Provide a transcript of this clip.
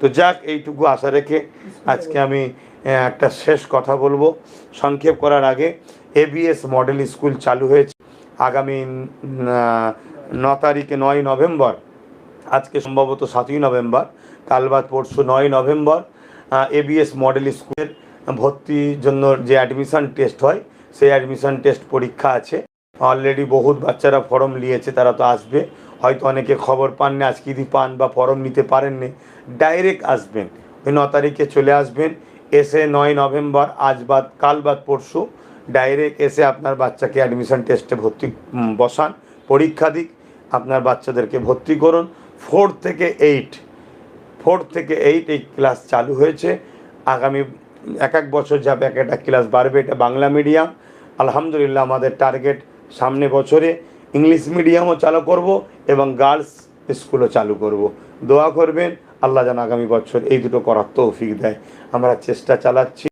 তো যাক, এইটুকু আশা রেখে আজকে আমি একটা শেষ কথা বলবো সংক্ষেপ করার আগে। এবিএস মডেল স্কুল চালু হয়েছে আগামী 9 নভেম্বর, আজকে সম্ভবত 7ই নভেম্বর, কাল বাদ পরশু 9 নভেম্বর এবিএস মডেল স্কুলের ভর্তির জন্য যে অ্যাডমিশন টেস্ট হয় সেই অ্যাডমিশন টেস্ট পরীক্ষা আছে। অলরেডি বহুত বাচ্চারা ফর্ম নিয়েছে, তারা তো আসবে। হয়তো অনেকে খবর পাননি, আজকে যদি পান বা ফর্ম নিতে পারেননি, ডাইরেক্ট আসবেন, ওই 9 তারিখে চলে আসবেন। এসে 9 নভেম্বর আজ বাদ কাল বাদ পরশু ডাইরেক্ট এসে আপনার বাচ্চাকে অ্যাডমিশন টেস্টে ভর্তি বসান, পরীক্ষা দিক, আপনার বাচ্চাদেরকে ভর্তি করুন। 4 থেকে 8 এই ক্লাস চালু হয়েছে। আগামী এক বছর যাবে একটা ক্লাস বাড়বে। এটা বাংলা মিডিয়াম। আলহামদুলিল্লাহ আমাদের টার্গেট সামনে বছরে ইংলিশ মিডিয়ামও চালু করব এবং গার্লস স্কুলও চালু করব। দোয়া করবেন, আল্লাহ যেন আগামী বছর এই দুটো করার তৌফিক দেয়। আমরা চেষ্টা চালাচ্ছি।